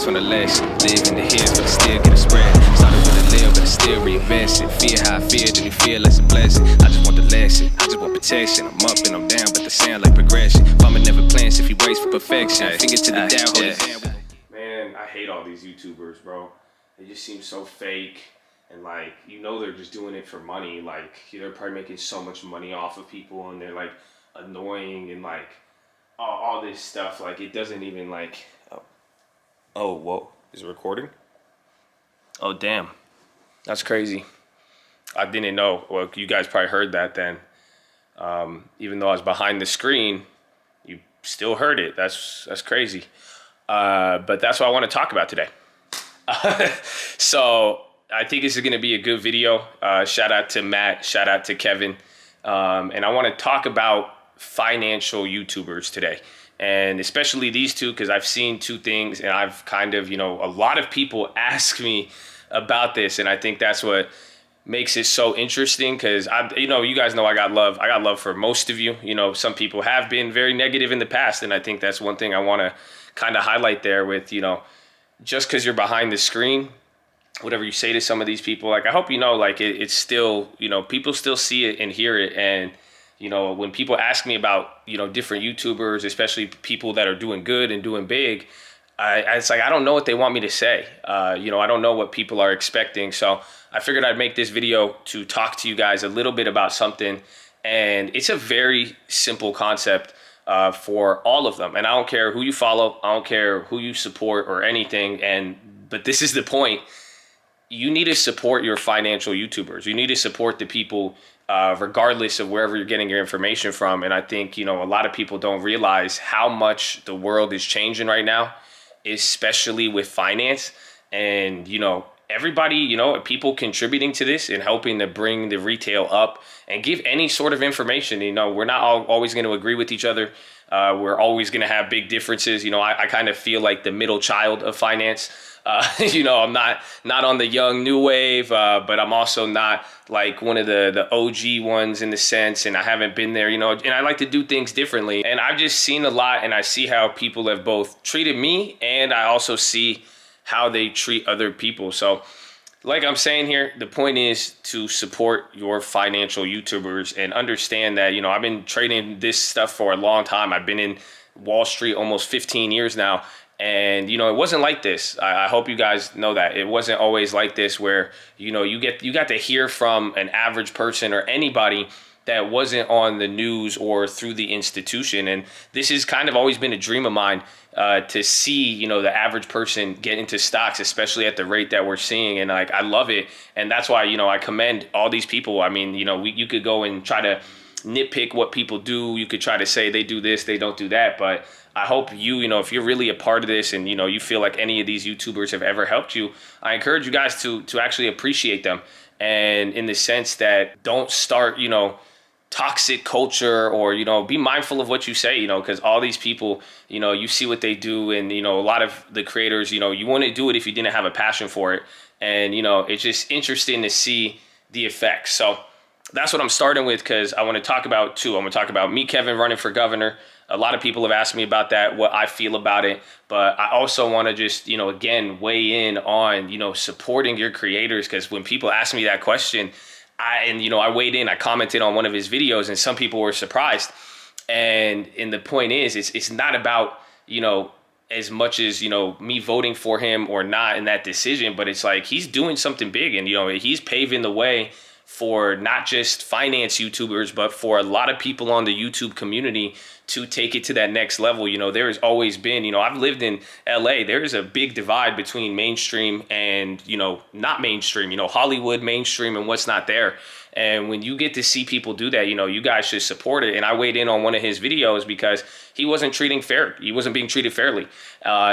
learned from the lesson. Live in the hills, but I still get a spread. Started with a little, but I still reinvest it. Feel how I feel, then you feel it's a blessing. I just want the lesson, I just want protection. I'm up and I'm down, but they sound like progression. Farmer never plans if he waits for perfection. Finger to the down, hold it down. Man, I hate all these YouTubers, bro. They just seem so fake. And like, they're just doing it for money. Like, they're probably making so much money off of people, and they're like annoying and like all this stuff. Like, it doesn't even like. Oh, whoa! Is it recording? Oh, damn! That's crazy. I didn't know. Well, you guys probably heard that then. Even though I was behind the screen, you still heard it. That's crazy. But that's what I want to talk about today. So I think this is going to be a good video. Shout out to Matt. Shout out to Kevin. And I want to talk about financial YouTubers today. And especially these two, because I've seen two things and I've kind of, a lot of people ask me about this. And I think that's what makes it so interesting, because you guys know I got love for most of you. Some people have been very negative in the past. And I think that's one thing I want to kind of highlight there with, just because you're behind the screen, whatever you say to some of these people, like, I hope like it's still, people still see it and hear it. And, when people ask me about, different YouTubers, especially people that are doing good and doing big, it's like, I don't know what they want me to say. I don't know what people are expecting. So I figured I'd make this video to talk to you guys a little bit about something. And it's a very simple concept for all of them. And I don't care who you follow. I don't care who you support or anything. But this is the point. You need to support your financial YouTubers. You need to support the people regardless of wherever you're getting your information from. And I think, a lot of people don't realize how much the world is changing right now, especially with finance. And, everybody, people contributing to this and helping to bring the retail up and give any sort of information. We're not always going to agree with each other. We're always going to have big differences. I kind of feel like the middle child of finance. I'm not on the young new wave, but I'm also not like one of the OG ones in the sense, and I haven't been there, and I like to do things differently. And I've just seen a lot, and I see how people have both treated me, and I also see how they treat other people. So like I'm saying here, the point is to support your financial YouTubers and understand that, I've been trading this stuff for a long time. I've been in Wall Street almost 15 years now. And, it wasn't like this. I hope you guys know that. It wasn't always like this where, you got to hear from an average person or anybody that wasn't on the news or through the institution. And this has kind of always been a dream of mine to see, the average person get into stocks, especially at the rate that we're seeing. And like, I love it. And that's why, I commend all these people. I mean, you could go and try to nitpick what people do. You could try to say they do this, they don't do that. But I hope if you're really a part of this and, you feel like any of these YouTubers have ever helped you, I encourage you guys to actually appreciate them. And in the sense that don't start, toxic culture or, be mindful of what you say, because all these people, you see what they do. And, a lot of the creators, you wouldn't do it if you didn't have a passion for it. And, it's just interesting to see the effects. So that's what I'm starting with, because I want to talk about two. I'm going to talk about me, Kevin, running for governor. A lot of people have asked me about that, what I feel about it. But I also want to just, again, weigh in on, supporting your creators. Because when people ask me that question, I weighed in, I commented on one of his videos, and some people were surprised. And the point is, it's not about, as much as, me voting for him or not in that decision. But it's like he's doing something big, and, he's paving the way for not just finance YouTubers, but for a lot of people on the YouTube community to take it to that next level. There has always been, I've lived in LA. There is a big divide between mainstream and, not mainstream, Hollywood mainstream and what's not there. And when you get to see people do that, you guys should support it. And I weighed in on one of his videos because he wasn't being treated fairly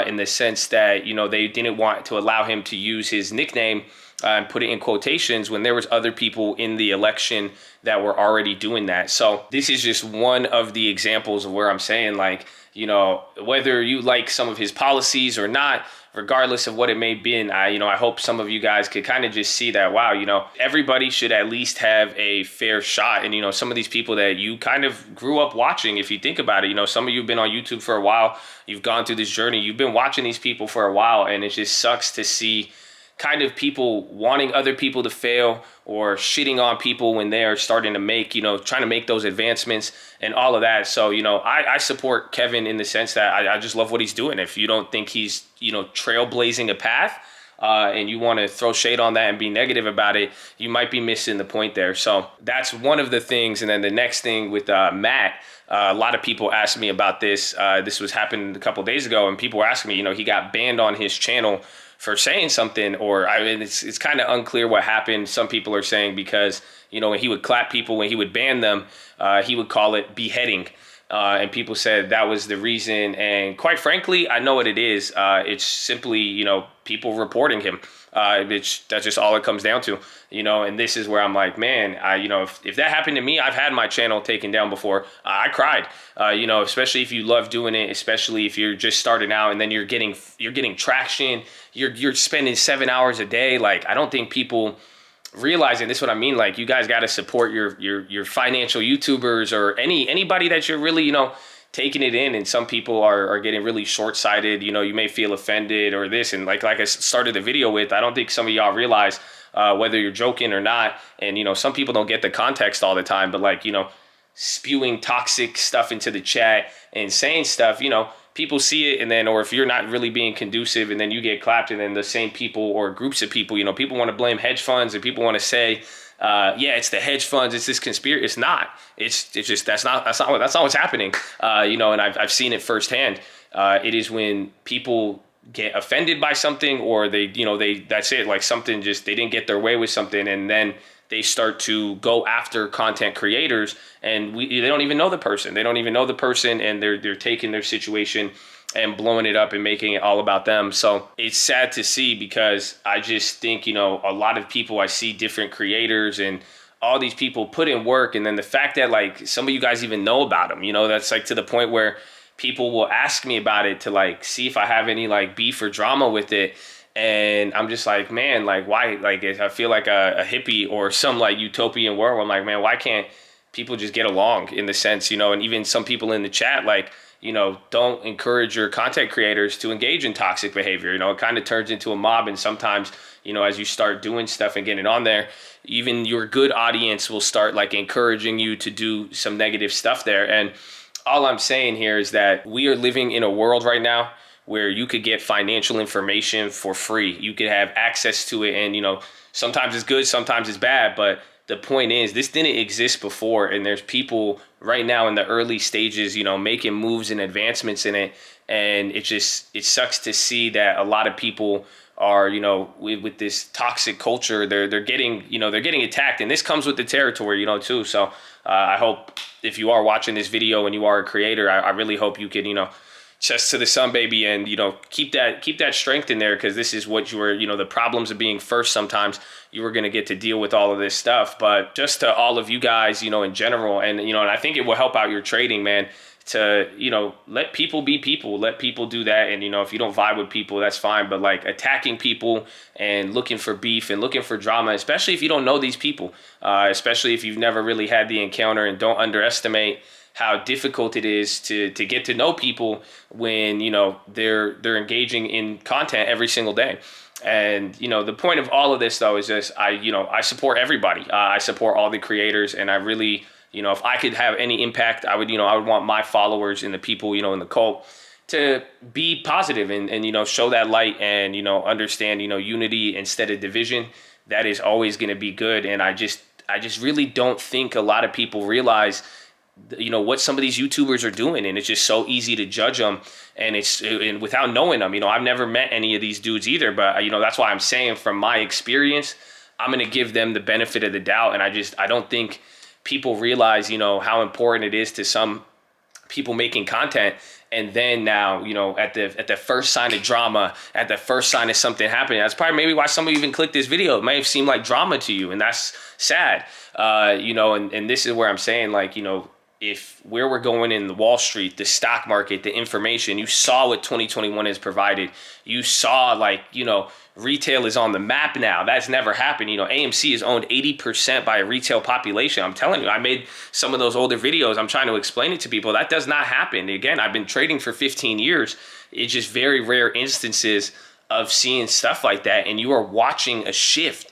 in the sense that, they didn't want to allow him to use his nickname and put it in quotations when there was other people in the election that were already doing that. So this is just one of the examples of where I'm saying, like, you know, whether you like some of his policies or not, regardless of what it may be, I hope some of you guys could kind of just see that, wow, you know, everybody should at least have a fair shot. And, you know, some of these people that you kind of grew up watching, if you think about it, you know, some of you have been on YouTube for a while, you've gone through this journey, you've been watching these people for a while, and it just sucks to see kind of people wanting other people to fail or shitting on people when they're starting to make, you know, trying to make those advancements and all of that. So, you know, I support Kevin in the sense that I just love what he's doing. If you don't think he's, you know, trailblazing a path and you want to throw shade on that and be negative about it, you might be missing the point there. So that's one of the things. And then the next thing with Matt, a lot of people asked me about this. This was happening a couple of days ago, and people were asking me, you know, he got banned on his channel for saying something, or I mean, it's kind of unclear what happened. Some people are saying because, you know, when he would clap people, when he would ban them, he would call it beheading. And people said that was the reason. And quite frankly, I know what it is. It's simply, you know, people reporting him. That's just all it comes down to, you know, and this is where I'm like, man, you know, if that happened to me, I've had my channel taken down before. I cried, you know, especially if you love doing it, especially if you're just starting out and then you're getting traction, you're spending 7 hours a day. Like, I don't think people realizing this is what I mean. Like, you guys got to support your financial YouTubers or anybody that you're really, you know, taking it in. And some people are getting really short-sighted. You know, you may feel offended or this. And like I started the video with, I don't think some of y'all realize whether you're joking or not. And, you know, some people don't get the context all the time, but like, you know, spewing toxic stuff into the chat and saying stuff, you know, people see it, and then, or if you're not really being conducive and then you get clapped, and then the same people or groups of people, you know, people want to blame hedge funds, and people want to say, yeah, it's the hedge funds, it's this conspiracy. It's not. It's just that's not what's happening. You know, and I've seen it firsthand. It is when people get offended by something, or that's it, like something just, they didn't get their way with something, and then they start to go after content creators, and they don't even know the person. They don't even know the person, and they're taking their situation and blowing it up and making it all about them. So it's sad to see, because I just think, you know, a lot of people, I see different creators and all these people put in work, and then the fact that like some of you guys even know about them, you know, that's like to the point where people will ask me about it to like see if I have any like beef or drama with it. And I'm just like, man, like, why? Like, I feel like a hippie or some like utopian world where I'm like, man, why can't people just get along, in the sense, you know? And even some people in the chat, like, you know, don't encourage your content creators to engage in toxic behavior. You know, it kind of turns into a mob. And sometimes, you know, as you start doing stuff and getting on there, even your good audience will start like encouraging you to do some negative stuff there. And all I'm saying here is that we are living in a world right now where you could get financial information for free. You could have access to it. And, you know, sometimes it's good, sometimes it's bad. But the point is, this didn't exist before. And there's people right now in the early stages, you know, making moves and advancements in it. And it sucks to see that a lot of people are, you know, with this toxic culture, they're getting attacked. And this comes with the territory, you know, too. So I hope if you are watching this video and you are a creator, I really hope you can, you know, chest to the sun, baby, and, you know, keep that strength in there, because this is what you were, you know, the problems of being first. Sometimes you were going to get to deal with all of this stuff. But just to all of you guys, you know, in general, and, you know, and I think it will help out your trading, man, to, you know, let people be people, let people do that. And, you know, if you don't vibe with people, that's fine. But like attacking people and looking for beef and looking for drama, especially if you don't know these people, especially if you've never really had the encounter, and don't underestimate how difficult it is to get to know people when, you know, they're engaging in content every single day. And, you know, the point of all of this, though, is just I support everybody. I support all the creators, and I really, you know, if I could have any impact, I would want my followers and the people, you know, in the cult to be positive and you know, show that light, and, you know, understand, you know, unity instead of division. That is always going to be good. And I just really don't think a lot of people realize, you know, what some of these YouTubers are doing, and it's just so easy to judge them, and without knowing them. You know, I've never met any of these dudes either, but, you know, that's why I'm saying, from my experience, I'm going to give them the benefit of the doubt. And I don't think people realize, you know, how important it is to some people making content. And then now, you know, at the first sign of drama, at the first sign of something happening, that's probably maybe why some of you even clicked this video. It may have seemed like drama to you, and that's sad. You know, and this is where I'm saying, like, you know, if where we're going in the Wall Street, the stock market, the information, you saw what 2021 has provided. You saw, like, you know, retail is on the map now. That's never happened. You know, AMC is owned 80% by a retail population. I'm telling you, I made some of those older videos. I'm trying to explain it to people. That does not happen. Again, I've been trading for 15 years. It's just very rare instances of seeing stuff like that. And you are watching a shift.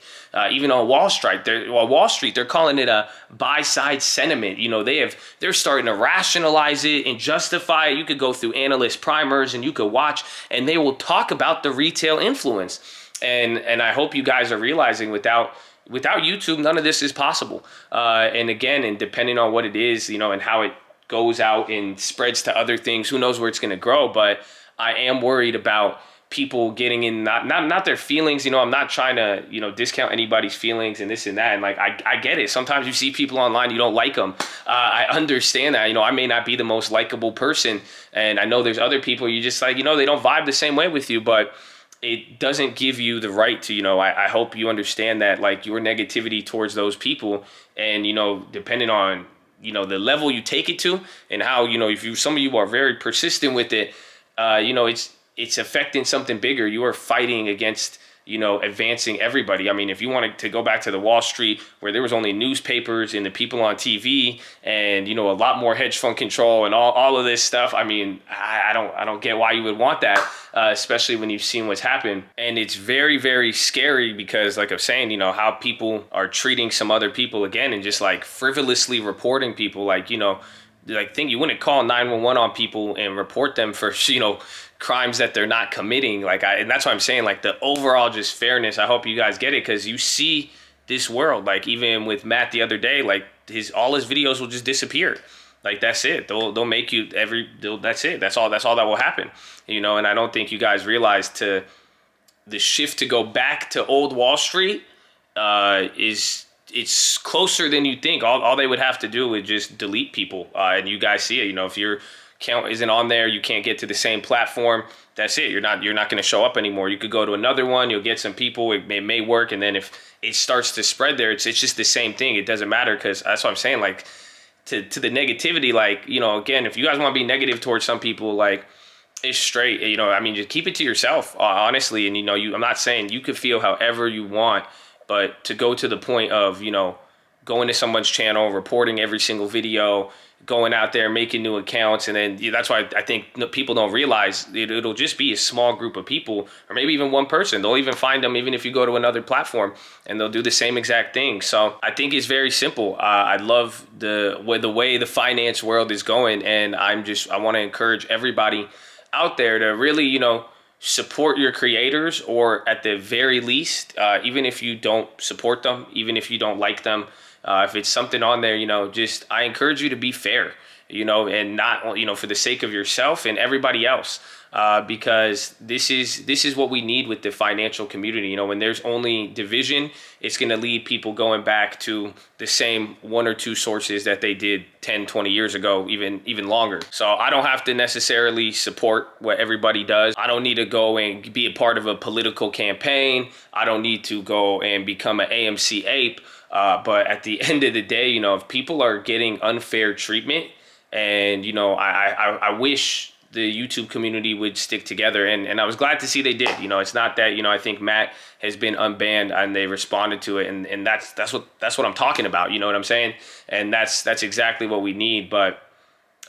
Even on Wall Street, they're calling it a buy-side sentiment. You know, they're starting to rationalize it and justify it. You could go through analyst primers and you could watch, and they will talk about the retail influence. And I hope you guys are realizing without YouTube, none of this is possible. And again, and depending on what it is, you know, and how it goes out and spreads to other things, who knows where it's going to grow. But I am worried about people getting in not their feelings. You know, I'm not trying to, you know, discount anybody's feelings and this and that. And like, I get it. Sometimes you see people online, you don't like them. I understand that. You know, I may not be the most likable person, and I know there's other people you just like, you know, they don't vibe the same way with you, but it doesn't give you the right to, you know, I hope you understand that, like, your negativity towards those people, and, you know, depending on, you know, the level you take it to and how, you know, if some of you are very persistent with it, you know, it's affecting something bigger. You are fighting against, you know, advancing everybody. I mean, if you wanted to go back to the Wall Street where there was only newspapers and the people on TV and, you know, a lot more hedge fund control and all of this stuff, I mean, I don't get why you would want that, especially when you've seen what's happened. And it's very, very scary because, like I'm saying, you know, how people are treating some other people again and just like frivolously reporting people, like, you know, like, think you wouldn't call 911 on people and report them for, you know, crimes that they're not committing. Like, and that's why I'm saying, like, the overall just fairness, I hope you guys get it, because you see this world, like, even with Matt the other day, like, all his videos will just disappear. Like, that's it. They'll make you that's it. That's all that will happen, you know. And I don't think you guys realize the shift to go back to old Wall Street it's closer than you think. All they would have to do is just delete people, and you guys see it. You know, if your account isn't on there, you can't get to the same platform. That's it. You're not going to show up anymore. You could go to another one. You'll get some people. It may work, and then if it starts to spread there, it's just the same thing. It doesn't matter, because that's what I'm saying. Like, to the negativity, like, you know, again, if you guys want to be negative towards some people, like, it's straight. You know, I mean, just keep it to yourself, honestly. And, you know, I'm not saying you could feel however you want. But to go to the point of, you know, going to someone's channel, reporting every single video, going out there, making new accounts, and then that's why I think people don't realize it'll just be a small group of people, or maybe even one person. They'll even find them even if you go to another platform, and they'll do the same exact thing. So I think it's very simple. I love the way the finance world is going, and I want to encourage everybody out there to really, you know, support your creators, or at the very least, even if you don't support them, even if you don't like them, if it's something on there, you know, I encourage you to be fair, you know, and not, you know, for the sake of yourself and everybody else, because this is what we need with the financial community. You know, when there's only division, it's going to lead people going back to the same one or two sources that they did 10, 20 years ago, even longer. So I don't have to necessarily support what everybody does. I don't need to go and be a part of a political campaign. I don't need to go and become an AMC ape. But at the end of the day, you know, if people are getting unfair treatment, and, you know, I wish the YouTube community would stick together, and I was glad to see they did. You know, it's not that, you know, I think Matt has been unbanned and they responded to it, and that's what I'm talking about. You know what I'm saying? And that's exactly what we need. But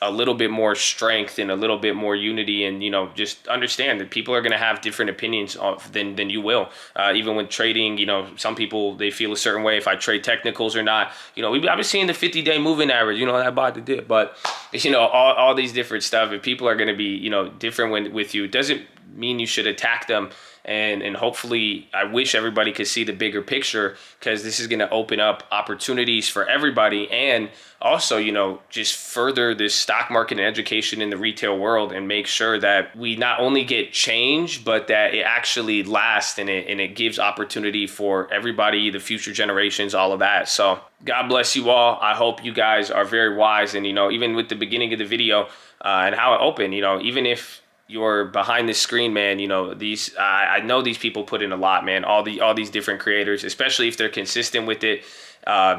a little bit more strength and a little bit more unity, and, you know, just understand that people are going to have different opinions than you will. Even when trading, you know, some people, they feel a certain way if I trade technicals or not. You know, I've been seeing the 50-day moving average, you know, that bought the dip, but, you know, all these different stuff. If people are going to be, you know, different with you, it doesn't mean you should attack them. And hopefully, I wish everybody could see the bigger picture, because this is going to open up opportunities for everybody, and also, you know, just further this stock market and education in the retail world, and make sure that we not only get change, but that it actually lasts, and it gives opportunity for everybody, the future generations, all of that. So God bless you all. I hope you guys are very wise. And, you know, even with the beginning of the video and how it opened, you know, even if you're behind the screen, man, you know, I know these people put in a lot, man, all these different creators, especially if they're consistent with it,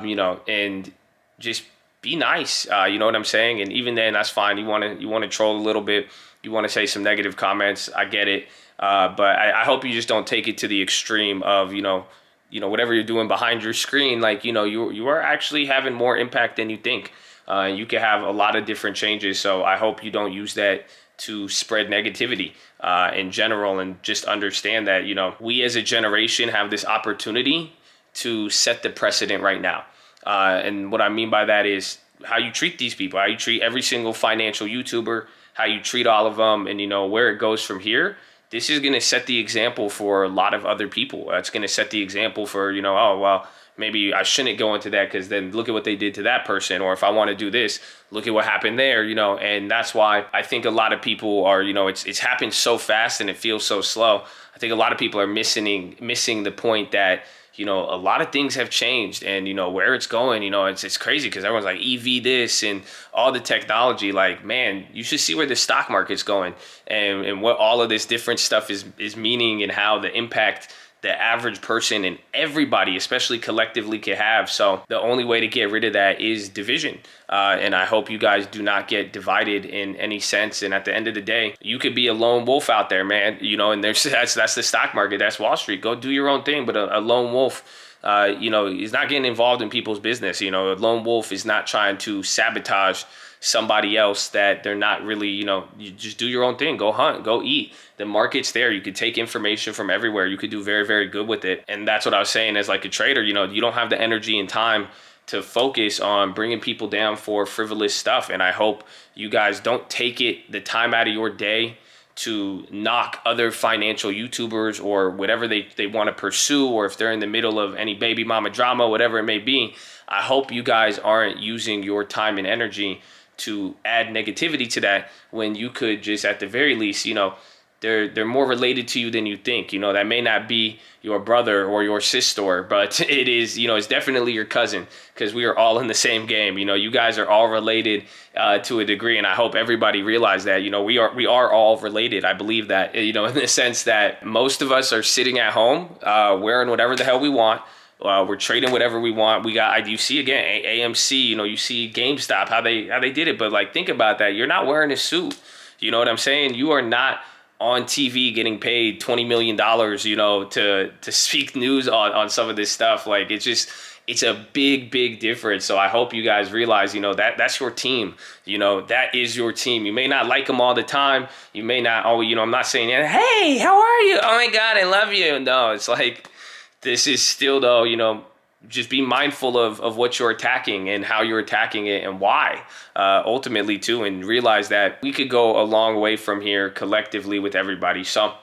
you know, and just be nice. You know what I'm saying? And even then, that's fine. You want to troll a little bit. You want to say some negative comments. I get it. But I hope you just don't take it to the extreme of, whatever you're doing behind your screen. Like, you are actually having more impact than you think. You can have a lot of different changes. So I hope you don't use that to spread negativity in general, and just understand that, we as a generation have this opportunity to set the precedent right now. And what I mean by that is how you treat these people, how you treat every single financial YouTuber, how you treat all of them, and, where it goes from here. This is going to set the example for a lot of other people. It's going to set the example for, oh, well, maybe I shouldn't go into that because then look at what they did to that person. Or if I want to do this, look at what happened there, and that's why I think a lot of people are, it's happened so fast and it feels so slow. I think a lot of people are missing the point that, a lot of things have changed, and, where it's going, it's crazy because everyone's like EV this and all the technology. Like, man, you should see where the stock market's going and what all of this different stuff is meaning, and how the impact the average person and everybody, especially collectively, can have. So the only way to get rid of that is division. And I hope you guys do not get divided in any sense. And at the end of the day, you could be a lone wolf out there, man. And that's the stock market. That's Wall Street. Go do your own thing. But a lone wolf, is not getting involved in people's business. A lone wolf is not trying to sabotage somebody else that they're not really, you just do your own thing. Go hunt, go eat. The market's there. You could take information from everywhere. You could do very, very good with it. And that's what I was saying as like a trader, you don't have the energy and time to focus on bringing people down for frivolous stuff. And I hope you guys don't take the time out of your day to knock other financial YouTubers or whatever they want to pursue, or if they're in the middle of any baby mama drama, whatever it may be. I hope you guys aren't using your time and energy to add negativity to that, when you could just, at the very least, they're more related to you than you think. That may not be your brother or your sister, but it is, it's definitely your cousin, because we are all in the same game. You guys are all related to a degree, and I hope everybody realize that. We are all related. I believe that, in the sense that most of us are sitting at home wearing whatever the hell we want. We're trading whatever we want. We got, you see again, AMC, you see GameStop, how they did it. But like, think about that. You're not wearing a suit. You know what I'm saying? You are not on TV getting paid $20 million, to speak news on some of this stuff. Like, it's a big, big difference. So I hope you guys realize, that's your team. That is your team. You may not like them all the time. You may not, I'm not saying, hey, how are you? Oh my God, I love you. No, it's like, this is still, though, just be mindful of what you're attacking and how you're attacking it and why, ultimately, too, and realize that we could go a long way from here collectively with everybody. So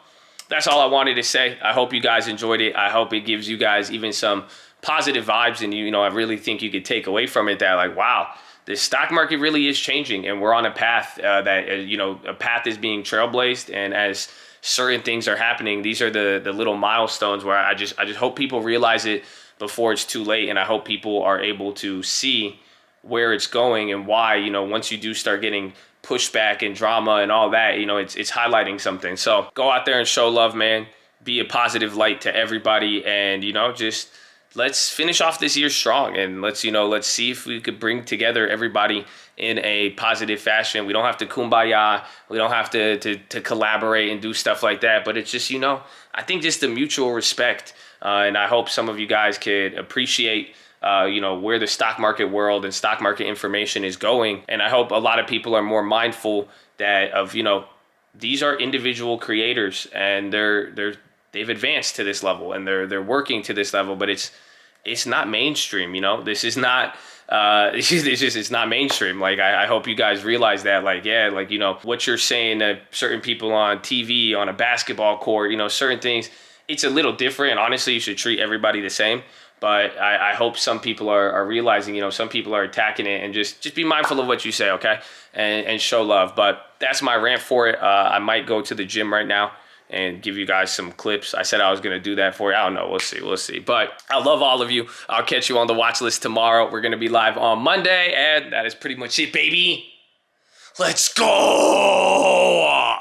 that's all I wanted to say. I hope you guys enjoyed it. I hope it gives you guys even some positive vibes, and, I really think you could take away from it that, like, wow, the stock market really is changing, and we're on a path that, a path is being trailblazed, and as certain things are happening, these are the little milestones where I just hope people realize it before it's too late, and I hope people are able to see where it's going and why, once you do start getting pushback and drama and all that, it's highlighting something. So go out there and show love, man. Be a positive light to everybody, and just let's finish off this year strong, and let's see if we could bring together everybody in a positive fashion. We don't have to kumbaya. We don't have to collaborate and do stuff like that. But it's just, I think just the mutual respect. And I hope some of you guys could appreciate, where the stock market world and stock market information is going. And I hope a lot of people are more mindful that these are individual creators, and they've advanced to this level, and they're working to this level, but it's not mainstream. This is not it's not mainstream. Like, I hope you guys realize that, like, yeah, like, what you're saying to certain people on TV, on a basketball court, certain things, it's a little different. And honestly, you should treat everybody the same. But I hope some people are realizing, some people are attacking it, and just be mindful of what you say, okay? And show love. But that's my rant for it. I might go to the gym right now and give you guys some clips. I said I was going to do that for you. I don't know. We'll see. But I love all of you. I'll catch you on the watch list tomorrow. We're going to be live on Monday, and that is pretty much it, baby. Let's go!